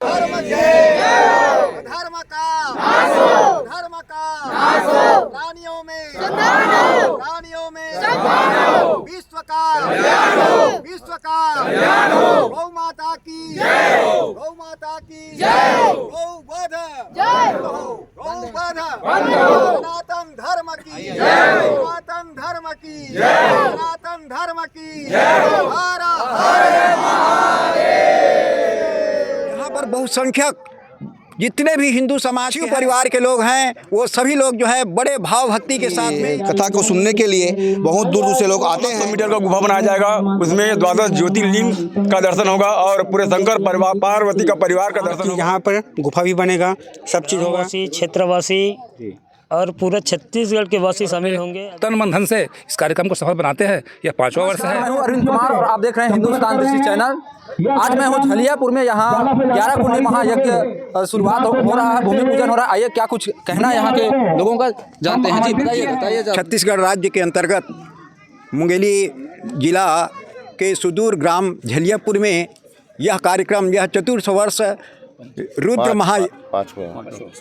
धर्म धर्म का प्राणियों में विश्व का गौ माता की गौवध सनातन धर्म की सनातन धर्म की हर यहाँ पर बहुसंख्यक जितने भी हिंदू समाज के परिवार के लोग हैं वो सभी लोग जो है बड़े भाव भक्ति के साथ में कथा को सुनने के लिए बहुत दूर दूर से लोग आते हैं। 100 मीटर का गुफा बनाया जाएगा, उसमें द्वादश ज्योतिर्लिंग का दर्शन होगा और पूरे शंकर परिवार पार्वती का परिवार का दर्शन होगा। यहाँ पर गुफा भी बनेगा, सब चीज़ होगा। क्षेत्रवासी और पूरे छत्तीसगढ़ के वासी शामिल होंगे। तन मन धन से इस कार्यक्रम को सफल बनाते हैं। यह 5वां वर्ष है। मैं हूं अरविंद कुमार और आप देख रहे हैं हिंदुस्तान दृष्टि चैनल। आज मैं हूं झलियापुर में, यहाँ 11 कुंडी महायज्ञ शुरुआत हो रहा है, भूमि पूजन हो रहा है। आइए क्या कुछ कहना है यहाँ के लोगों का जानते हैं। जी बताइए। छत्तीसगढ़ राज्य के अंतर्गत मुंगेली जिला के सुदूर ग्राम झलियापुर में यह कार्यक्रम, यह चतुर्थ वर्ष रुद्र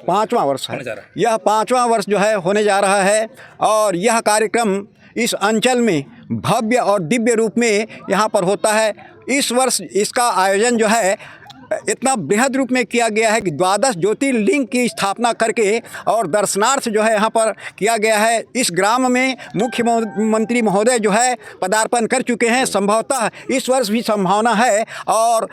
पाँचवां वर्ष है। यह 5वां वर्ष जो है होने जा रहा है और यह कार्यक्रम इस अंचल में भव्य और दिव्य रूप में यहाँ पर होता है। इस वर्ष इसका आयोजन जो है इतना बृहद रूप में किया गया है कि द्वादश ज्योतिर्लिंग की स्थापना करके और दर्शनार्थ जो है यहाँ पर किया गया है। इस ग्राम में मुख्यमंत्री महोदय जो है पदार्पण कर चुके हैं। संभवतः इस वर्ष भी संभावना है और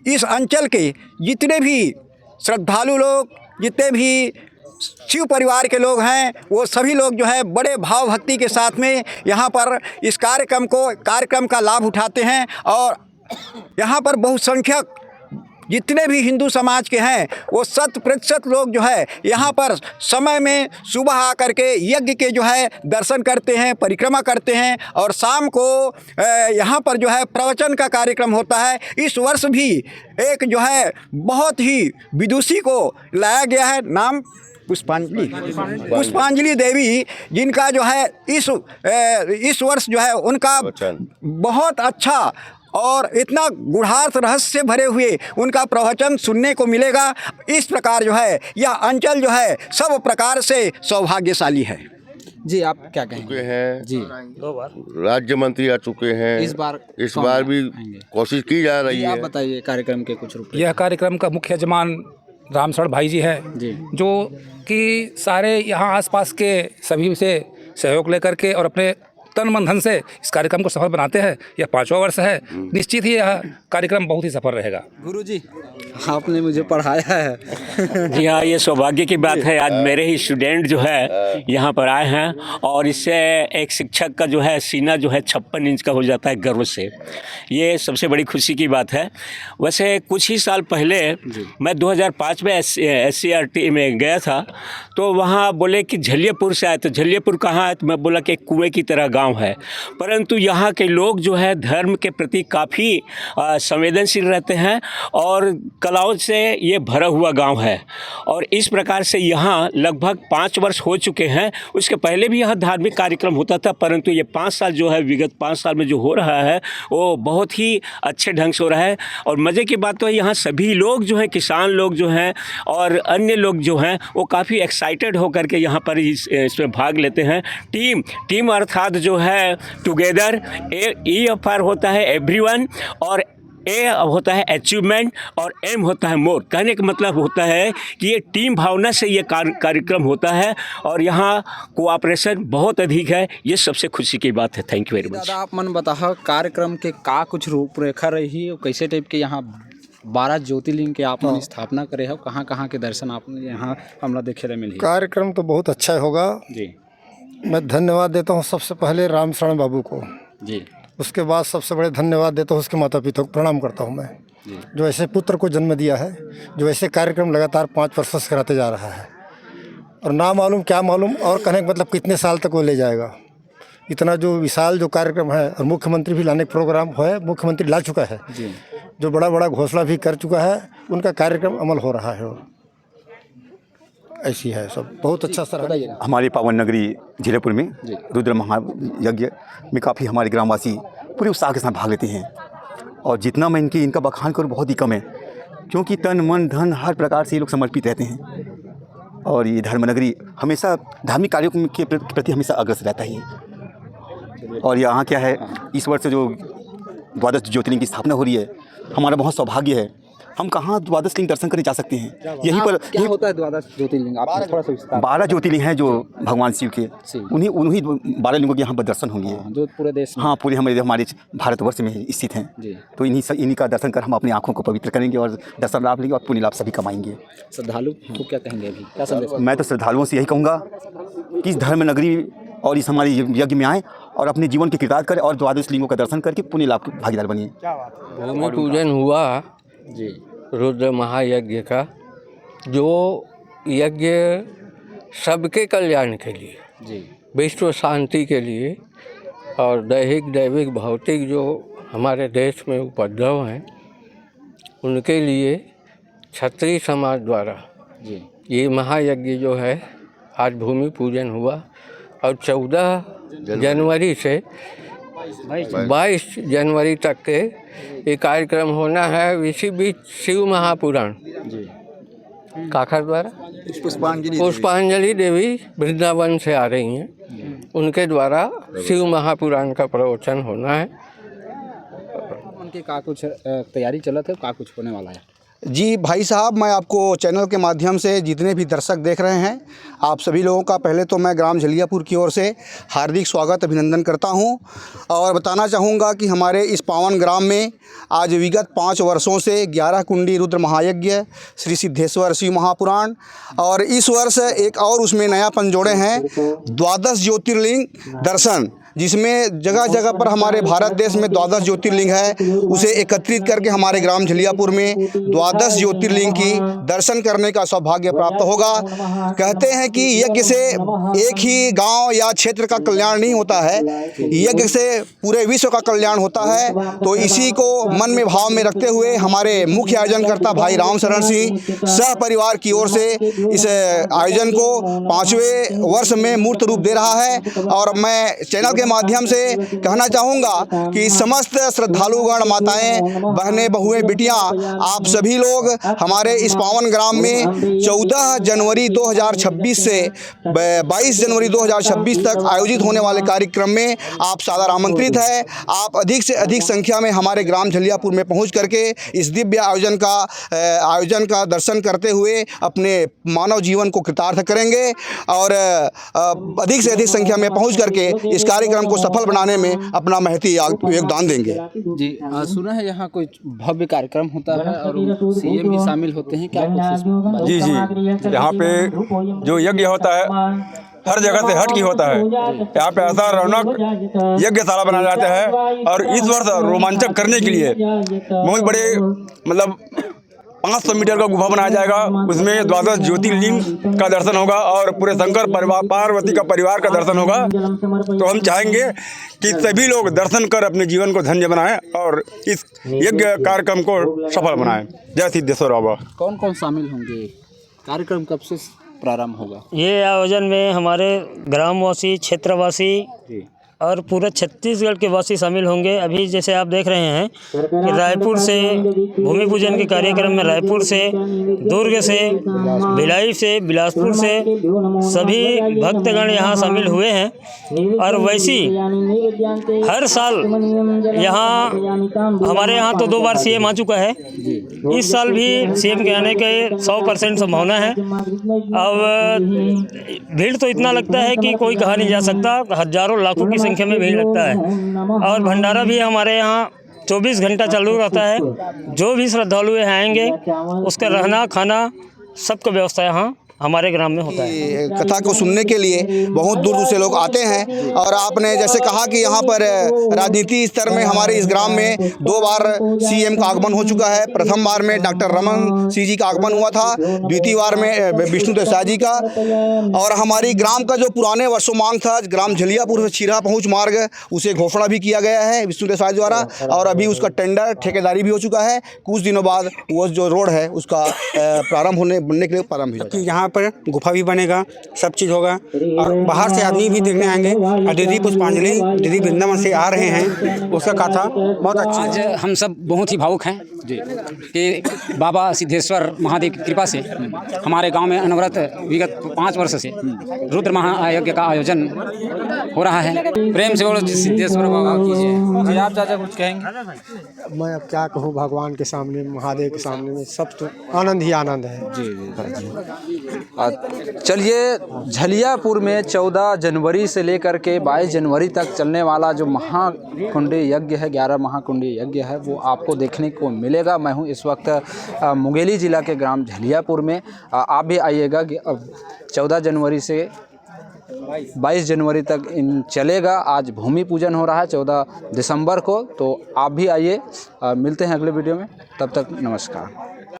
इस अंचल के जितने भी श्रद्धालु लोग, जितने भी शिव परिवार के लोग हैं वो सभी लोग जो है बड़े भाव भक्ति के साथ में यहाँ पर इस कार्यक्रम का लाभ उठाते हैं। और यहाँ पर बहुसंख्यक जितने भी हिंदू समाज के हैं वो 100% लोग जो है यहाँ पर समय में सुबह आकर के यज्ञ के जो है दर्शन करते हैं, परिक्रमा करते हैं और शाम को यहाँ पर जो है प्रवचन का कार्यक्रम होता है। इस वर्ष भी एक जो है बहुत ही विदुषी को लाया गया है, नाम पुष्पांजलि देवी, जिनका जो है इस वर्ष जो है उनका बहुत अच्छा और इतना गूढ़ार्थ रहस्य भरे हुए उनका प्रवचन सुनने को मिलेगा। इस प्रकार जो है यह अंचल जो है सब प्रकार से सौभाग्यशाली है। जी आप क्या कहेंगे? हैं जी 2 बार राज्य मंत्री आ चुके हैं। इस बार भी कोशिश की जा रही है। आप बताइए कार्यक्रम के कुछ रूप। यह कार्यक्रम का मुख्य यजमान रामसर भाई जी है जो कि सारे यहाँ आसपास के सभी से सहयोग लेकर के और अपने तन मन धन से इस कार्यक्रम को सफल बनाते हैं। यह 5वां वर्ष है। निश्चित ही यह कार्यक्रम बहुत ही सफल रहेगा। गुरुजी आपने मुझे पढ़ाया है। जी हाँ, ये सौभाग्य की बात है। आज मेरे ही स्टूडेंट जो है यहाँ पर आए हैं और इससे एक शिक्षक का जो है सीना जो है 56 इंच का हो जाता है गर्व से। ये सबसे बड़ी खुशी की बात है। वैसे कुछ ही साल पहले मैं 2005 में SCRT में गया था तो वहाँ बोले कि झलियापुर से आए। तो झलियापुर कहाँ है? तो मैं बोला कि एक कुएँ की तरह गाँव है, परंतु यहाँ के लोग जो है धर्म के प्रति काफ़ी संवेदनशील रहते हैं और कलाओं से ये भरा हुआ गांव है। और इस प्रकार से यहाँ लगभग 5 वर्ष हो चुके हैं। उसके पहले भी यहाँ धार्मिक कार्यक्रम होता था, परंतु ये 5 साल जो है विगत 5 साल में जो हो रहा है वो बहुत ही अच्छे ढंग से हो रहा है। और मज़े की बात तो है यहाँ सभी लोग जो हैं, किसान लोग जो हैं और अन्य लोग जो हैं वो काफ़ी एक्साइटेड होकर के यहाँ पर इसमें भाग लेते हैं। टीम अर्थात जो है टुगेदर, EFR होता है एवरीवन और ए होता है अचीवमेंट और एम होता है मोर। कहने का मतलब होता है कि ये टीम भावना से ये कार्यक्रम होता है और यहाँ कोऑपरेशन बहुत अधिक है। ये सबसे खुशी की बात है। Thank you very much. दादा आप मन बताओ कार्यक्रम के का कुछ रूपरेखा रही और कैसे टाइप के यहाँ 12 ज्योतिर्लिंग के आपने स्थापना करे हो, कहाँ के दर्शन आपने यहाँ हमला देखे रहे मिली? कार्यक्रम तो बहुत अच्छा होगा जी। मैं धन्यवाद देता हूँ सबसे पहले रामशरण बाबू को जी। उसके बाद सबसे बड़े धन्यवाद देता हूँ उसके माता पिता को, प्रणाम करता हूँ मैं जो ऐसे पुत्र को जन्म दिया है, जो ऐसे कार्यक्रम लगातार 5 वर्षों से कराते जा रहा है। और ना मालूम क्या मालूम और कहने का मतलब कितने साल तक वो ले जाएगा। इतना जो विशाल जो कार्यक्रम है और मुख्यमंत्री भी लाने का प्रोग्राम है, मुख्यमंत्री ला चुका है जो बड़ा घोषणा भी कर चुका है, उनका कार्यक्रम अमल हो रहा है। ऐसी है सब बहुत अच्छा सर। हमारे पावन नगरी झलियापुर में रुद्र महायज्ञ में काफ़ी हमारे ग्रामवासी पूरे उत्साह के साथ भाग लेते हैं और जितना मैं इनका बखान करूँ बहुत ही कम है। क्योंकि तन मन धन हर प्रकार से ये लोग समर्पित रहते हैं और ये धर्मनगरी हमेशा धार्मिक कार्यों के प्रति हमेशा अग्रसर रहता है। और यहाँ क्या है, इस वर्ष जो द्वादश ज्योतिर्लिंग की स्थापना हो रही है, हमारा बहुत सौभाग्य है। हम कहाँ द्वादश लिंग दर्शन करने जा सकते हैं, यहीं पर। क्या होता है द्वादश ज्योतिर्लिंग, आप थोड़ा सा विस्तार। 12 ज्योतिर्लिंग हैं जो भगवान शिव के, उन्हीं 12 लिंगों के यहाँ पर दर्शन होंगे, जो पूरे देश में, हाँ पूरे हमारे भारतवर्ष में स्थित हैं। तो इन्हीं का दर्शन कर हम अपनी आँखों को पवित्र करेंगे और दर्शन लाभ लेंगे और पुण्य लाभ सभी कमाएंगे। श्रद्धालु को क्या कहेंगे अभी, क्या संदेश? मैं तो श्रद्धालुओं से यही कहूँगा कि इस धर्म नगरी और इस हमारे यज्ञ में आएँ और अपने जीवन के कृतार्थ करें और द्वादश लिंगों का दर्शन करके पुण्य लाभ के भागीदार बनिए। भूमि पूजन हुआ जी, रुद्र महायज्ञ का, जो यज्ञ सबके कल्याण के लिए, जी, विश्व शांति के लिए और दैहिक दैविक भौतिक जो हमारे देश में उपद्रव हैं उनके लिए क्षत्रिय समाज द्वारा जी, ये महायज्ञ जो है आज भूमि पूजन हुआ और 14 जनवरी से 22 जनवरी तक के ये कार्यक्रम होना है। इसी बीच शिव महापुराण काखर द्वारा पुष्पांजलि देवी वृंदावन से आ रही हैं, उनके द्वारा शिव महापुराण का प्रवचन होना है। उनके का कुछ तैयारी चलत है, का कुछ होने वाला है? जी भाई साहब, मैं आपको चैनल के माध्यम से जितने भी दर्शक देख रहे हैं, आप सभी लोगों का पहले तो मैं ग्राम झलियापुर की ओर से हार्दिक स्वागत अभिनंदन करता हूं और बताना चाहूँगा कि हमारे इस पावन ग्राम में आज विगत 5 वर्षों से 11 कुंडी रुद्र महायज्ञ, श्री सिद्धेश्वर शिव महापुराण और इस वर्ष एक और उसमें नयापन जोड़े हैं, द्वादश ज्योतिर्लिंग दर्शन, जिसमें जगह जगह पर हमारे भारत देश में द्वादश ज्योतिर्लिंग है, उसे एकत्रित करके हमारे ग्राम झलियापुर में द्वादश ज्योतिर्लिंग की दर्शन करने का सौभाग्य प्राप्त होगा। कहते हैं कि यज्ञ से एक ही गांव या क्षेत्र का कल्याण नहीं होता है, यज्ञ से पूरे विश्व का कल्याण होता है। तो इसी को मन में भाव में रखते हुए हमारे मुख्य आयोजनकर्ता भाई राम शरण सिंह सह परिवार की ओर से इस आयोजन को 5वें वर्ष में मूर्त रूप दे रहा है। और मैं चैनल के माध्यम से कहना चाहूँगा कि समस्त श्रद्धालुगण, माताएं, बहनें, बहुएं, बिटियां, आप सभी लोग हमारे इस पावन ग्राम में 14 जनवरी 2026 से 22 जनवरी 2026 तक आयोजित होने वाले कार्यक्रम में आप सादर आमंत्रित हैं। आप अधिक से अधिक संख्या में हमारे ग्राम झलियापुर में पहुंच करके इस दिव्य आयोजन का दर्शन करते हुए अपने मानव जीवन को कृतार्थ करेंगे और अधिक से अधिक संख्या में पहुंच करके इस कार्यक्रम को सफल बनाने में अपना महती योगदान देंगे। जी, सुना है यहाँ कोई भव्य कार्यक्रम होता है और सीएम भी शामिल होते हैं, क्या कुछ? जी, यहाँ पे जो यज्ञ होता है हर जगह से हट की होता है। यहाँ पे ऐसा रौनक यज्ञशाला बनाया जाता है और इस वर्ष रोमांचक करने के लिए बहुत बड़े 500 मीटर का गुफा बनाया जाएगा। उसमें द्वादश ज्योतिर्लिंग का दर्शन होगा और पूरे शंकर परिवार, पार्वती का परिवार का दर्शन होगा। तो हम चाहेंगे कि सभी लोग दर्शन कर अपने जीवन को धन्य बनाएं और इस यज्ञ कार्यक्रम को सफल बनाएं। जय सिद्धेश्वर बाबा। कौन कौन शामिल होंगे? कार्यक्रम कब से प्रारंभ होगा? ये आयोजन में हमारे ग्रामवासी, क्षेत्रवासी और पूरे छत्तीसगढ़ के वासी शामिल होंगे। अभी जैसे आप देख रहे हैं कि रायपुर से भूमि पूजन के कार्यक्रम में रायपुर से, दुर्ग से, भिलाई से, बिलासपुर से सभी भक्तगण यहाँ शामिल हुए हैं। और वैसी हर साल यहाँ हमारे यहाँ तो 2 बार सीएम आ चुका है, इस साल भी सीएम के आने के 100% संभावना है। अब भीड़ तो इतना लगता है कि कोई कहा नहीं जा सकता, हजारों लाखों की संख्या में भीड़ लगता है। और भंडारा भी हमारे यहाँ 24 घंटा चालू रहता है। जो भी श्रद्धालु यहाँ आएंगे उसका रहना खाना सबका व्यवस्था यहाँ हमारे ग्राम में होता है। कथा को सुनने के लिए बहुत दूर दूर से लोग आते हैं। और आपने जैसे कहा कि यहाँ पर राजनीति स्तर में हमारे इस ग्राम में 2 बार सीएम का आगमन हो चुका है। प्रथम बार में डॉक्टर रमन सिंह जी का आगमन हुआ था, द्वितीय बार में विष्णु देसाई जी का। और हमारी ग्राम का जो पुराने वर्षों मांग था, ग्राम झलियापुर से छिरा पहुँच मार्ग, उसे घोषणा भी किया गया है विष्णु देसाई द्वारा और अभी उसका टेंडर ठेकेदारी भी हो चुका है। कुछ दिनों बाद वो जो रोड है उसका प्रारंभ बनने के लिए प्रारंभ हो जाएगा। यहाँ यहाँ पर गुफा भी बनेगा, सब चीज़ होगा और बाहर से आदमी भी देखने आएंगे। और दीदी पुष्पांजलि दीदी वृंदावन से आ रहे हैं, उसका कथा बहुत अच्छी आज हम सब बहुत ही भावुक हैं जी कि बाबा सिद्धेश्वर महादेव की कृपा से हमारे गांव में अनवरत विगत 5 वर्ष से रुद्र महायज्ञ का आयोजन हो रहा है। प्रेम से बोलो सिद्धेश्वर बाबा कीजिए। जी आप चाचा कुछ कहेंगे? मैं अब क्या कहूँ, भगवान के सामने, महादेव के सामने में सब तो आनंद ही आनंद है। चलिए, झलियापुर में 14 जनवरी से लेकर के 22 जनवरी तक चलने वाला जो महाकुंडी यज्ञ है, 11 महाकुंडी यज्ञ है, वो आपको देखने को मिलेगा। मैं हूँ इस वक्त मुंगेली जिला के ग्राम झलियापुर में। आप भी आइएगा कि अब 14 जनवरी से 22 जनवरी तक इन चलेगा। आज भूमि पूजन हो रहा है 14 दिसंबर को, तो आप भी आइए। मिलते हैं अगले वीडियो में, तब तक नमस्कार।